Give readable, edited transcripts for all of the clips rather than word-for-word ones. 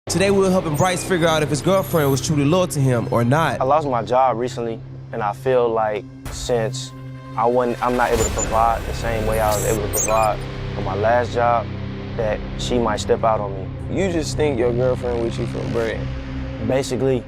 Today we're helping Bryce figure out if his girlfriend was truly loyal to him or not. I lost my job recently, and I feel like since I'm not able to provide the same way I was able to provide for my last job, that she might step out on me. You just think your girlfriend with you for bread. Basically.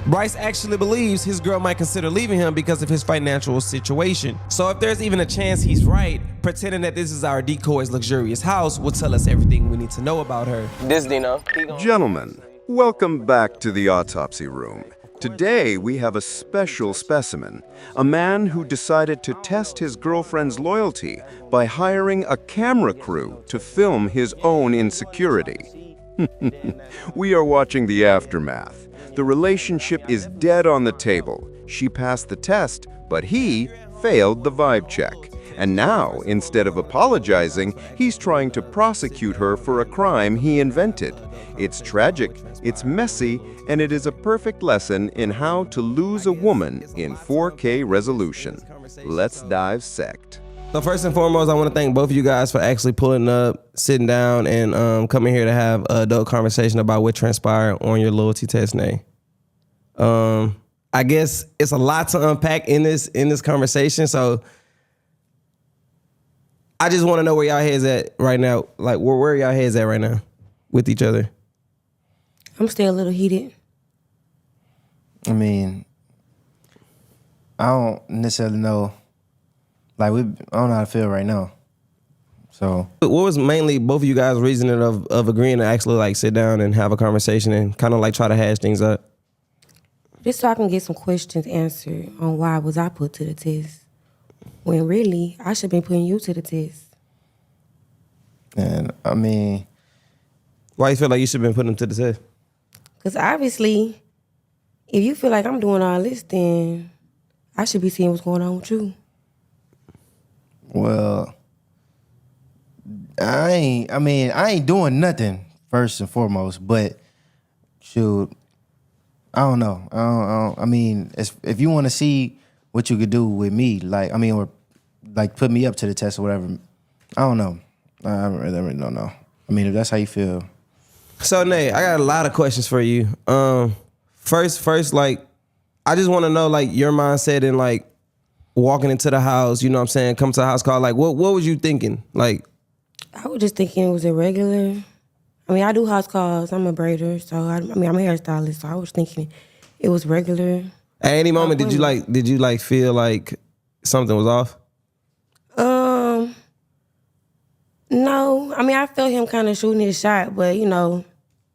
Bryce actually believes his girl might consider leaving him because of his financial situation. So if there's even a chance he's right, pretending that this is our decoy's luxurious house will tell us everything we need to know about her. This Dino. Gentlemen, welcome back to the autopsy room. Today we have a special specimen, a man who decided to test his girlfriend's loyalty by hiring a camera crew to film his own insecurity. We are watching the aftermath. The relationship is dead on the table. She passed the test, but he failed the vibe check. And now, instead of apologizing, he's trying to prosecute her for a crime he invented. It's tragic, it's messy, and it is a perfect lesson in how to lose a woman in 4K resolution. Let's dissect. So first and foremost, I want to thank both of you guys for actually pulling up, sitting down, and coming here to have an adult conversation about what transpired on your loyalty test day. I guess it's a lot to unpack in this conversation, so I just want to know where y'all heads at right now. Like, where y'all heads at right now with each other? I'm still a little heated. I mean, I don't necessarily know. Like, I don't know how to feel right now. So, what was mainly both of you guys' reasoning of agreeing to actually like sit down and have a conversation and kind of like try to hash things up? Just so I can get some questions answered on why was I put to the test, when really I should be putting you to the test. and I mean, Why you feel like you should have been putting them to the test? Because obviously, if you feel like I'm doing all this, then I should be seeing what's going on with you. well, I ain't doing nothing first and foremost, but shoot, I don't know. I mean, if you want to see what you could do with me, like, I mean, or like put me up to the test or whatever, I don't know. I really don't know. I mean, if that's how you feel. So Nate, I got a lot of questions for you. First, like, I just want to know like your mindset in like walking into the house. You know what I'm saying? Come to the house call. Like, what was you thinking? Like, I was just thinking it was irregular. I mean, I do house calls. I'm a braider, so I'm a hairstylist. So I was thinking it was regular. at any moment, did you feel like something was off? No. I mean, I felt him kind of shooting his shot, but you know,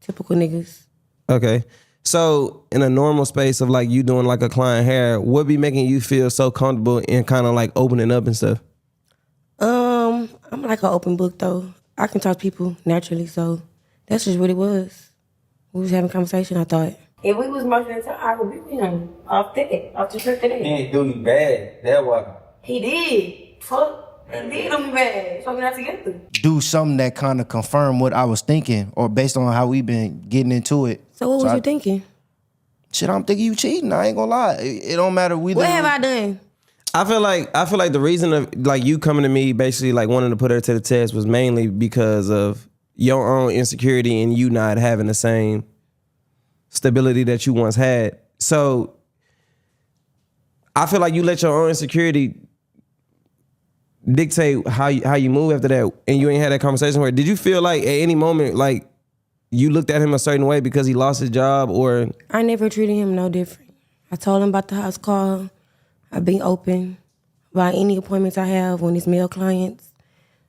typical niggas. Okay. So in a normal space of like you doing like a client hair, what be making you feel so comfortable and kind of like opening up and stuff? I'm like an open book though. I can talk to people naturally, so that's just what it was. We was having a conversation, I thought. If we was motioning to I would be with him off the trip today. He ain't do you bad. That was. He did. Fuck. He did do me bad. So we're not together. Do something that kind of confirm what I was thinking, or based on how we've been getting into it. So what was you thinking? Shit, I'm thinking you cheating. I ain't gonna lie. It don't matter. What have I done? I feel like the reason of like you coming to me basically like wanting to put her to the test was mainly because of your own insecurity and you not having the same stability that you once had. So I feel like you let your own insecurity dictate how you move after that, and you ain't had that conversation with her. Did you feel like at any moment like you looked at him a certain way because he lost his job, or? I never treated him no different. I told him about the house call. I've been open about any appointments I have when it's male clients.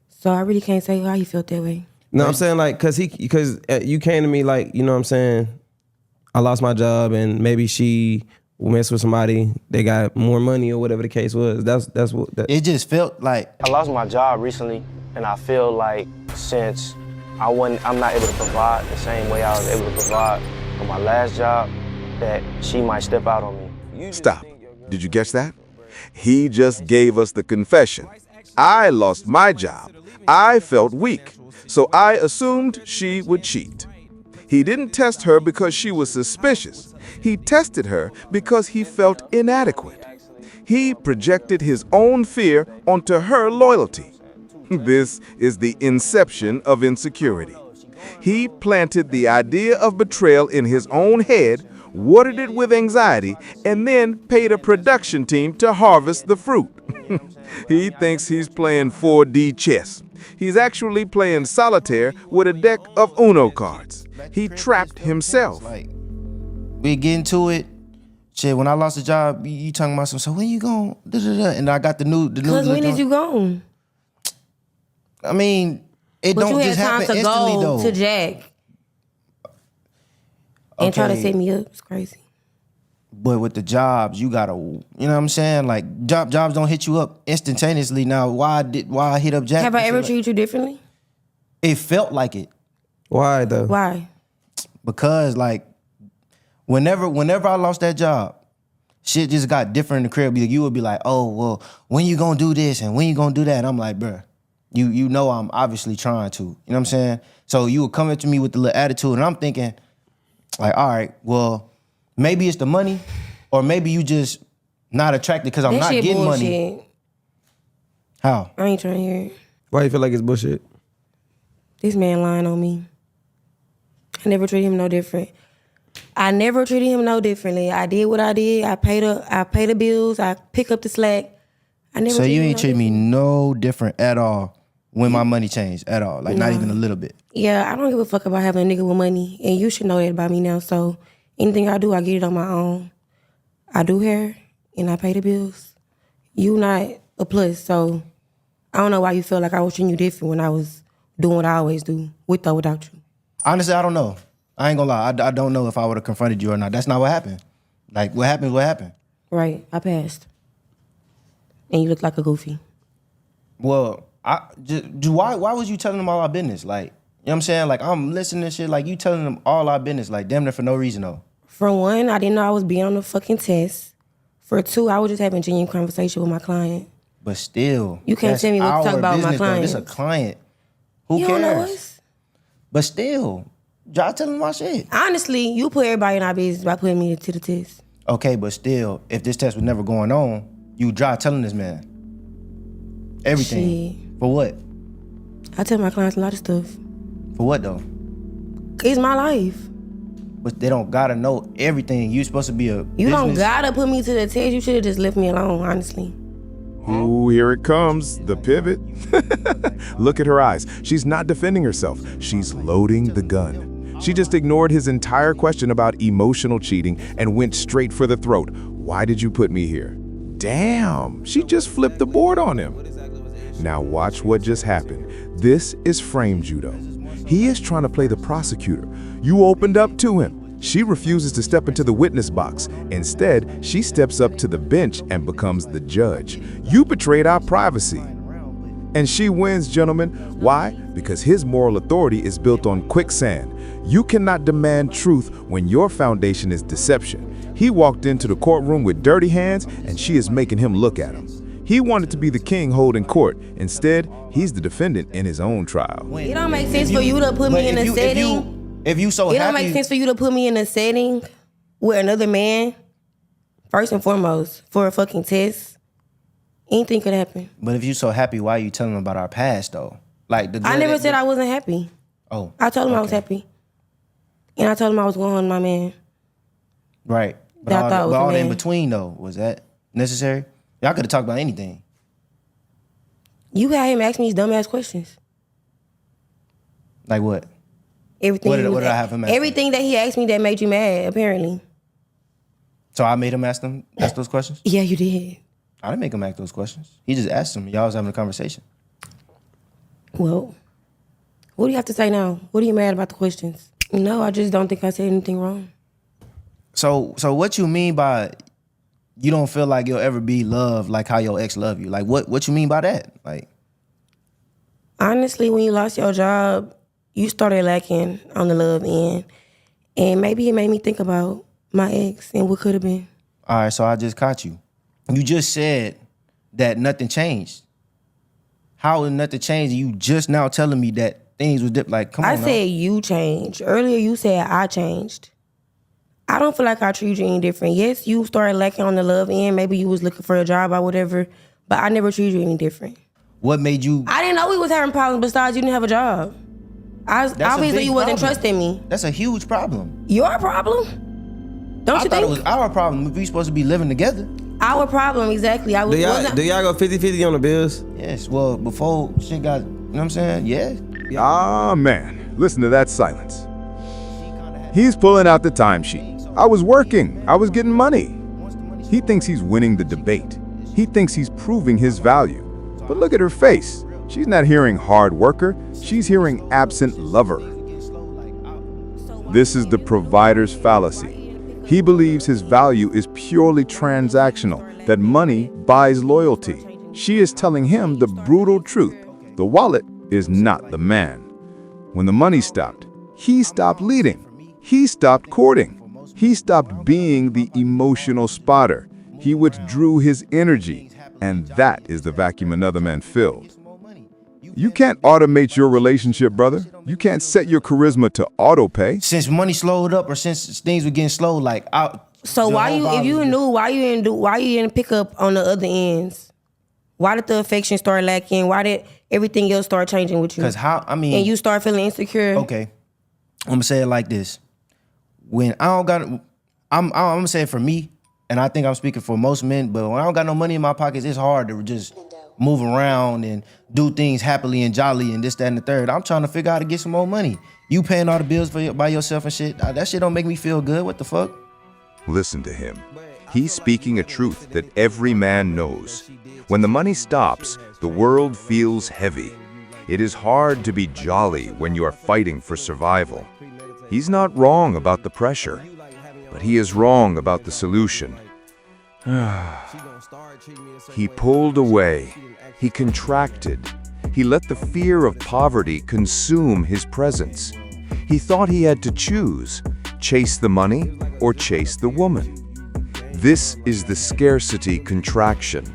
So I really can't say how he felt that way. No, I'm saying like because you came to me like, you know what I'm saying, I lost my job and maybe she messed with somebody, they got more money or whatever the case was. That's what It just felt like I lost my job recently, and I feel like since I'm not able to provide the same way I was able to provide for my last job, that she might step out on me. Stop. Did you catch that? He just gave us the confession. I lost my job. I felt weak, so I assumed she would cheat. He didn't test her because she was suspicious. He tested her because he felt inadequate. He projected his own fear onto her loyalty. This is the inception of insecurity. He planted the idea of betrayal in his own head, watered it with anxiety, and then paid a production team to harvest the fruit. He thinks he's playing 4D chess. He's actually playing solitaire with a deck of Uno cards. He trapped himself. Like, we get into it. Shit, when I lost the job, you talking about some, so when you going? And I got the new. Because when did you go? I mean, it But don't you just had time happen to instantly go though. to Jack and try to Okay. set me up. It's crazy. But with the jobs, you gotta, you know what I'm saying? Like jobs don't hit you up instantaneously. Now, why I hit up Jack? Have I ever Like, treated you differently? it felt like it Why though? Why? because like whenever I lost that job, shit just got different in the crib. You would be like, oh well, when you gonna do this and when you gonna do that? And I'm like, bruh, you know I'm obviously trying to. You know what I'm saying? So you would come up to me with the little attitude, and I'm thinking, like, all right, well, maybe it's the money, or maybe you just not attracted because I'm That not shit getting bullshit. money. How? I ain't trying to hear it. Why you feel like it's bullshit? This man lying on me. I never treated him no different. I never treated him no differently. I did what I did. I pay the bills. I pick up the slack. I never. So you ain't treat treated me no different at all when my money changed at all, like not even a little bit. Yeah, I don't give a fuck about having a nigga with money, and you should know that about me now. So anything I do, I get it on my own. I do hair and I pay the bills. You not a plus, so I don't know why you feel like I was treating you different when I was doing what I always do, with or without you. Honestly, I don't know. I ain't gonna lie. I don't know if I would have confronted you or not. That's not what happened. Like, what happened is what happened. Right, I passed. And you look like a goofy. Well, why was you telling them all our business? Like, you know what I'm saying? Like, I'm listening to shit, like, you telling them all our business, like, damn near for no reason, though. For one, I didn't know I was being on the fucking test. For two, I was just having genuine conversation with my client. But still. You can't that's tell me what to talk our about with my business, though. This a clients. client. Who You cares? don't know us? But still, y'all telling my shit. Honestly, you put everybody in our business by putting me to the test. Okay, but still, if this test was never going on, you dry telling this man everything. Shit. For what? I tell my clients a lot of stuff. For what though? It's my life. But they don't gotta know everything. You supposed to be a You don't business. gotta put me to the test. You should have just left me alone, honestly. Ooh, here it comes, the pivot. Look at her eyes. She's not defending herself. She's loading the gun. She just ignored his entire question about emotional cheating and went straight for the throat. Why did you put me here? Damn, she just flipped the board on him. Now watch what just happened. This is frame judo. He is trying to play the prosecutor. You opened up to him. She refuses to step into the witness box. Instead, she steps up to the bench and becomes the judge. You betrayed our privacy. And she wins, gentlemen. Why? Because his moral authority is built on quicksand. You cannot demand truth when your foundation is deception. He walked into the courtroom with dirty hands, and she is making him look at him. He wanted to be the king holding court. Instead, he's the defendant in his own trial. It don't make sense for you to put me in a setting. If you so It happy, don't make sense for you to put me in a setting with another man, first and foremost, for a fucking test. Anything could happen. But if you so happy, why are you telling them about our past though? Like the I never said I wasn't happy. Oh, I told him I was okay. happy. And I told him I was going on with my man. Right. But That I thought all, was but a all the in man. between though, was that necessary? Y'all could have talked about anything. You had him ask me these dumbass questions. Like what? Everything. What he did- was what did I a- have him ask me? Everything that he asked me that made you mad, apparently. So I made him ask those questions? Yeah, you did. I didn't make him ask those questions. He just asked them. Y'all was having a conversation. Well, what do you have to say now? What are you mad about the questions? No, I just don't think I said anything wrong. So what you mean by you don't feel like you'll ever be loved like how your ex loved you? Like what you mean by that? Like Honestly, when you lost your job, you started lacking on the love end. And maybe it made me think about my ex and what could have been. all right, so I just caught you. You just said that nothing changed. How did nothing change? You just now telling me that things was different. Like, come on I now. said you changed. Earlier you said I changed. I don't feel like I treated you any different. Yes, you started lacking on the love end. Maybe you was looking for a job or whatever, but I never treated you any different. What made you? I didn't know we was having problems besides you didn't have a job. Obviously, you wasn't trusting me. That's a huge problem. Your problem? Don't I you thought think? it was our problem if we supposed to be living together. Our problem, exactly. Do y'all go 50-50 on the bills? Yes, well, before shit got, you know what I'm saying? Yeah. Ah, man, listen to that silence. He's pulling out the timesheet. I was working. I was getting money. He thinks he's winning the debate. He thinks he's proving his value. But look at her face. She's not hearing hard worker. She's hearing absent lover. This is the provider's fallacy. He believes his value is purely transactional, that money buys loyalty. She is telling him the brutal truth. The wallet is not the man. When the money stopped, he stopped leading. He stopped courting. He stopped being the emotional spotter. He withdrew his energy, and that is the vacuum another man filled. You can't automate your relationship, brother. You can't set your charisma to auto pay. Since money slowed up, or since things were getting slow, like So why you didn't pick up on the other ends? Why did the affection start lacking? Why did everything else start changing with you? Because and you start feeling insecure. Okay, I'm gonna say it like this: when I don't got, I'm gonna say it for me, and I think I'm speaking for most men. But when I don't got no money in my pockets, it's hard to just move around and do things happily and jolly and this, that, and the third. I'm trying to figure out how to get some more money. You paying all the bills by yourself and shit. That shit don't make me feel good. What the fuck? Listen to him. He's speaking a truth that every man knows. When the money stops, the world feels heavy. It is hard to be jolly when you are fighting for survival. He's not wrong about the pressure, but he is wrong about the solution. He pulled away. He contracted. He let the fear of poverty consume his presence. He thought he had to choose, chase the money or chase the woman. This is the scarcity contraction.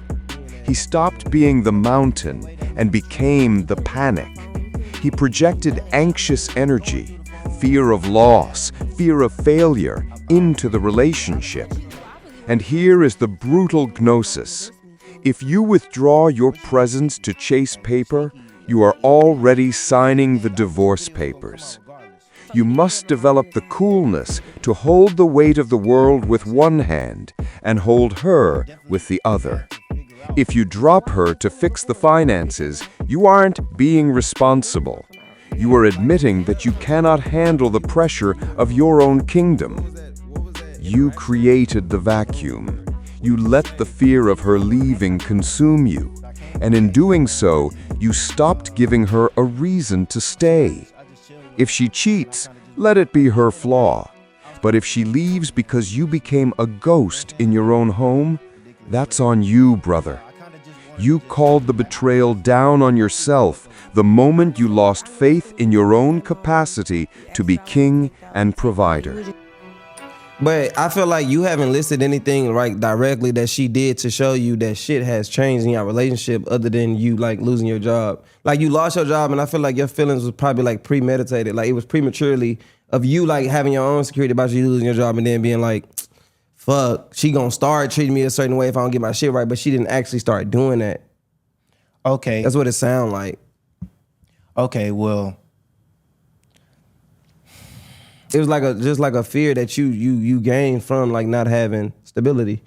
He stopped being the mountain and became the panic. He projected anxious energy, fear of loss, fear of failure into the relationship. And here is the brutal gnosis. If you withdraw your presence to chase paper, you are already signing the divorce papers. You must develop the coolness to hold the weight of the world with one hand and hold her with the other. If you drop her to fix the finances, you aren't being responsible. You are admitting that you cannot handle the pressure of your own kingdom. You created the vacuum. You let the fear of her leaving consume you. And in doing so, you stopped giving her a reason to stay. If she cheats, let it be her flaw. But if she leaves because you became a ghost in your own home, that's on you, brother. You called the betrayal down on yourself the moment you lost faith in your own capacity to be king and provider. But I feel like you haven't listed anything right directly that she did to show you that shit has changed in your relationship other than you like losing your job. Like you lost your job and I feel like your feelings was probably like premeditated. Like it was prematurely of you like having your own security about you losing your job and then being like, fuck, she gonna start treating me a certain way if I don't get my shit right, but she didn't actually start doing that. Okay. That's what it sound like. Okay, well, it was like just like a fear that you gained from like not having stability,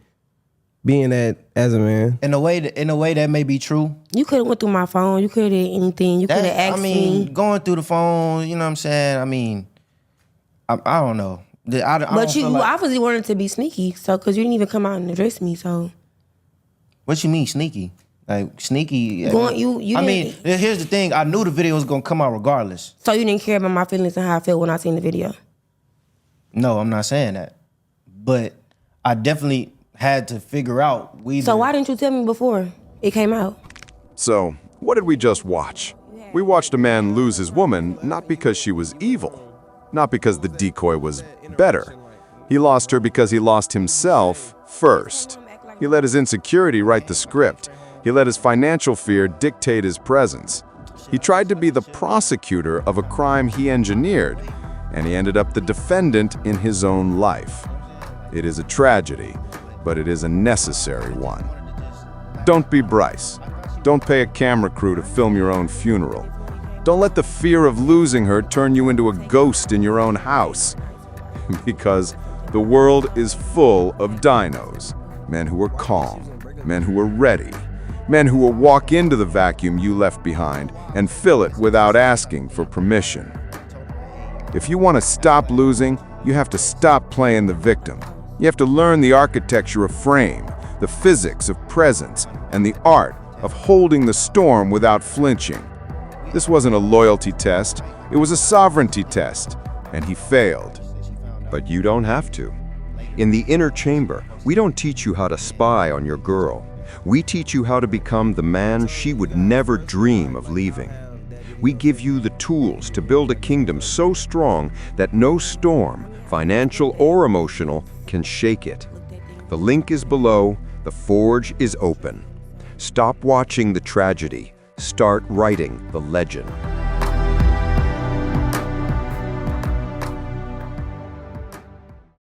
being that as a man. In a way that may be true. You could have went through my phone. You could have did anything. You could have asked me. Going through the phone. You know what I'm saying? I mean, I don't know. But you obviously wanted to be sneaky, so because you didn't even come out and address me. So what you mean sneaky? Like sneaky? You. I mean, here's the thing. I knew the video was gonna come out regardless. So you didn't care about my feelings and how I felt when I seen the video. No, I'm not saying that. But I definitely had to figure out. So why didn't you tell me before it came out? So, what did we just watch? We watched a man lose his woman not because she was evil, not because the decoy was better. He lost her because he lost himself first. He let his insecurity write the script. He let his financial fear dictate his presence. He tried to be the prosecutor of a crime he engineered, and he ended up the defendant in his own life. It is a tragedy, but it is a necessary one. Don't be Bryce. Don't pay a camera crew to film your own funeral. Don't let the fear of losing her turn you into a ghost in your own house. Because the world is full of dinos. Men who are calm, men who are ready, men who will walk into the vacuum you left behind and fill it without asking for permission. If you want to stop losing, you have to stop playing the victim. You have to learn the architecture of frame, the physics of presence, and the art of holding the storm without flinching. This wasn't a loyalty test, it was a sovereignty test, and he failed. But you don't have to. In the inner chamber, we don't teach you how to spy on your girl. We teach you how to become the man she would never dream of leaving. We give you the tools to build a kingdom so strong that no storm, financial or emotional, can shake it. The link is below, the forge is open. Stop watching the tragedy. Start writing the legend.